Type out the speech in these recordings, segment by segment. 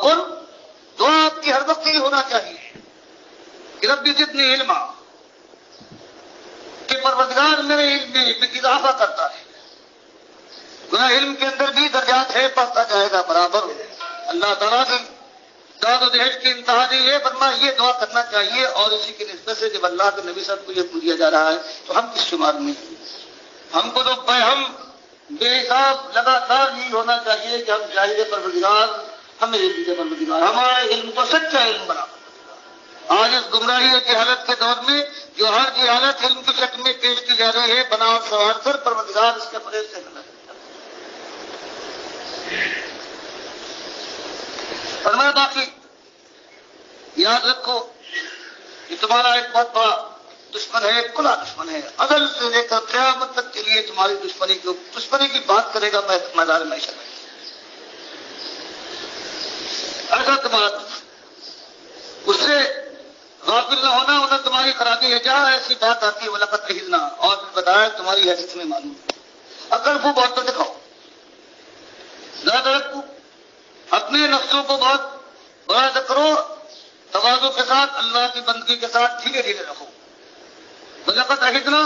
تقل، دعا آپ کی ہر وقت یہ ہونا چاہیے کہ رب زدنی علما، کہ پروردگار میرے علم میں اضافہ کرتا ہے. گویا علم کے اندر بھی درجات ہے، بڑھتا جائے گا برابر. اللہ تعالیٰ کی داد و دہیج کی انتہا نے یہ فرما یہ دعا کرنا چاہیے. اور اسی کی نسبت سے جب اللہ کے نبی صاحب کو یہ پوچھا جا رہا ہے تو ہم کس شمار میں ہیں؟ ہم کو تو ہم بے حساب لگاتار یہ ہونا چاہیے کہ ہم جاہد پروردگار، ہمیں علم دے پروردگار، ہمارا علم کو سچا علم بنا. آج اس گمراہی کی حالت کے دور میں جو ہر کی حالت علم کی شکل میں پیش کی جا رہی ہے، بنا اور سوار کر پروردگار اس کے فریض سے بنا. فرمایا باقی یاد رکھو کہ تمہارا ایک بہت بڑا دشمن ہے، کھلا دشمن ہے، ازل سے لے کر قیامت تک کے لیے تمہاری دشمنی کی بات کرے گا میدان معیشت میں. ایسا تمہارا اس سے غافل نہ ہونا، انہیں تمہاری خرابی ہے. جہاں ایسی بات آتی ہے وہ لقد کہنا، اور بتایا تمہاری حیثیت میں معلوم. اگر وہ بہت تو دکھاؤ، زیادہ رکھو، اپنے نفسوں کو بہت بڑا نہ کرو، تواضع کے ساتھ اللہ کی بندگی کے ساتھ دھیرے دھیرے رکھو. لقد کہنا،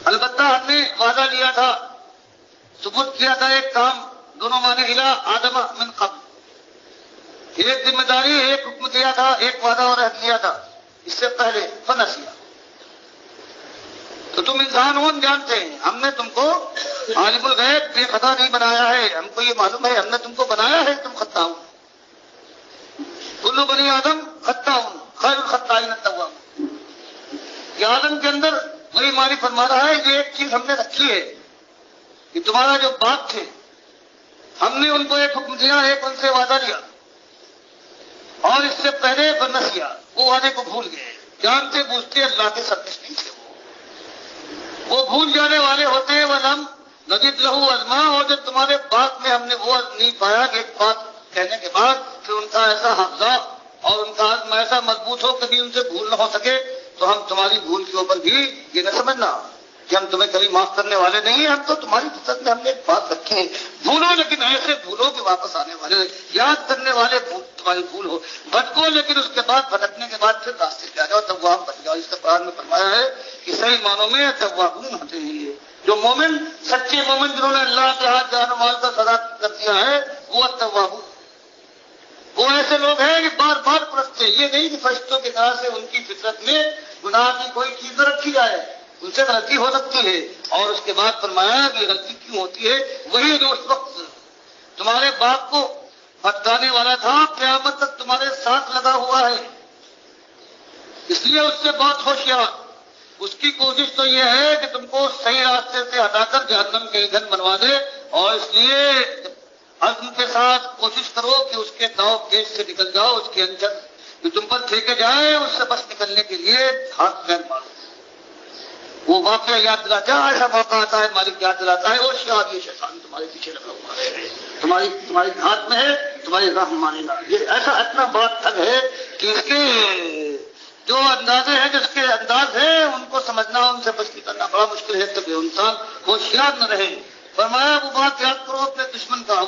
البتہ ہم نے وعدہ لیا تھا، ثبوت کیا تھا ایک کام، دونوں معنی الہ آدم من قبل، ایک ذمہ داری، ایک حکم دیا تھا، ایک وعدہ اور عہد لیا تھا اس سے پہلے، فنسیا. تو تم انسان ہو، جانتے ہیں ہم نے تم کو عالم الغیب بے خطا نہیں بنایا ہے. ہم کو یہ معلوم ہے ہم نے تم کو بنایا ہے تم خطا ہو. کل بنی آدم خطا ہوں، خیر الخطائین التواب. کہ آدم کے اندر وہی ماری فرما رہا ہے، یہ ایک چیز ہم نے رکھی ہے کہ تمہارا جو باپ تھے ہم نے ان کو ایک حکم دیا، ایک ان سے وعدہ لیا، اور اس سے پہلے بنسیا، وہ وعدے کو بھول گئے. جانتے بوجھتے اللہ کے سرکش نہیں تھے، وہ بھول جانے والے ہوتے ہیں. وَلَمْ نَجِدْ لَهُ عَزْمًا، اور جب تمہارے بات میں ہم نے وہ عزم نہیں پایا کہ ایک بات کہنے کے بعد پھر ان کا ایسا حافظہ اور ان کا عزم ایسا مضبوط ہو کبھی ان سے بھول نہ ہو سکے، تو ہم تمہاری بھول کے اوپر بھی یہ نہ سمجھنا کہ ہم تمہیں کبھی معاف کرنے والے نہیں ہیں. ہم تو تمہاری فطرت میں ہم نے ایک بات رکھی ہے، بھولو لیکن ایسے بھولو کہ واپس آنے والے، یاد کرنے والے تمہاری بھول ہو. بھٹکو لیکن اس کے بعد بھٹکنے کے بعد پھر راستے پہ آ جاؤ، تواب بن جاؤ. اس کا قرآن میں فرمایا ہے کہ صحیح معنوں میں توابون ہوتے ہیں یہ جو مومن، سچے مومن جنہوں نے اللہ کے ہاتھ جان و مال کا سزا کر دیا ہے، وہ توابون، وہ ایسے لوگ ہیں کہ بار بار پرستے. یہ نہیں کہ فرشتوں کی طرح سے ان کی فطرت میں گناہ کی کوئی چیز نہ رکھی جائے، ان سے غلطی ہو سکتی ہے. اور اس کے بعد فرمایا کہ غلطی کیوں ہوتی ہے، وہی جو اس وقت تمہارے باپ کو بھٹکانے والا تھا قیامت تک تمہارے ساتھ لگا ہوا ہے. اس لیے اس سے بہت ہوشیار، اس کی کوشش تو یہ ہے کہ تم کو صحیح راستے سے ہٹا کر جہنم کے ایندھن بنوا دے. اور اس لیے عزم کے ساتھ کوشش کرو کہ اس کے داؤ پیچ سے نکل جاؤ، اس کے انجر جو تم پر پھینکے جائے اس سے بس نکلنے کے لیے ہاتھ پیر مارو. وہ واقعہ یاد دلاتا ہے، ایسا موقع آتا ہے مالک یاد دلاتا ہے، وہ شاید یہ شیطان تمہارے پیچھے لگا ہوا ہے، تمہاری ہاتھ میں ہے، تمہاری راہ مانے گا. یہ ایسا اتنا بڑا ٹھگ ہے کہ اس کے جو اندازے ہیں، جس کے انداز ہیں، ان کو سمجھنا، ان سے بچ کرنا بڑا مشکل ہے. تب انسان ہوشیار نہ رہے. فرمایا وہ بات یاد کرو اپنے دشمن کا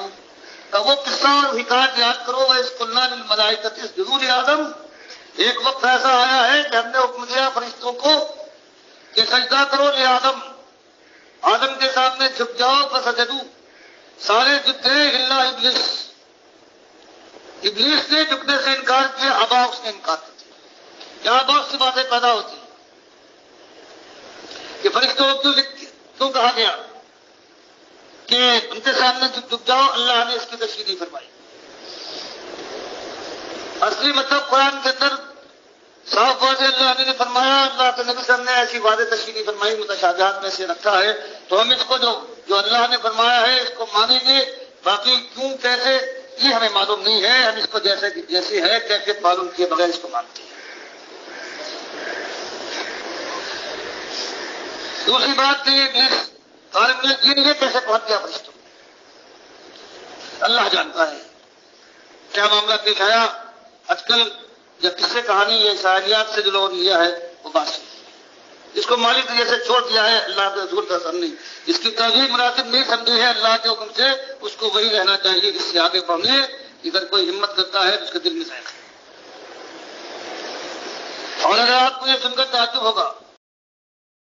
وہ قصہ اور حکایت یاد کرو. وَإِذْ قُلْنَا لِلْمَلَائِكَةِ اسْجُدُوا لِآدَمَ، ایک وقت ایسا آیا ہے کہ ہم نے حکم دیا فرشتوں کو کہ سجدہ کرو لآدم، آدم کے سامنے جھک جاؤ. فسجدوا، سارے جھک گئے الا ابلیس، ابلیس نے جھکنے سے انکار کیا. ابا، اس نے انکار کر دیا. یہاں بہت سی باتیں پیدا ہوتی ہیں کہ فرشتوں کو کیوں کہا گیا کہ ان کے سامنے جھک جاؤ. اللہ نے اس کی تشریح نہیں فرمائی. اصلی مطلب قرآن کے اندر صاف واضح اللہ نے فرمایا، اللہ کے نبی صلی اللہ علیہ وسلم نے ایسی واضح تشریح نہیں فرمائی، متشابہات میں سے رکھا ہے. تو ہم اس کو جو اللہ نے فرمایا ہے اس کو مانیں گے. باقی کیوں کیسے یہ ہمیں معلوم نہیں ہے، ہم اس کو جیسے ہے کیفیت معلوم کیے بغیر اس کو مانتے ہیں. دوسری بات یہ کیسے پہنچ گیا فرشتوں، اللہ جانتا ہے کیا معاملہ پیش آیا. آج کل جب قصے کہانی یہ اسرائیلیات سے جو لوگوں نے لیا ہے وہ بات اس کو مالی طریقے سے چھوڑ دیا ہے. اللہ کے رسول کا سامنے اس کی تہذیب مناسب نہیں سمجھی ہے. اللہ کے حکم سے اس کو وہی رہنا چاہیے. اس سے آگے بڑھنے اگر کوئی ہمت کرتا ہے تو اس کے دل میں ذائقہ ہے۔ اور اگر آپ کو یہ سن کر تعجب ہوگا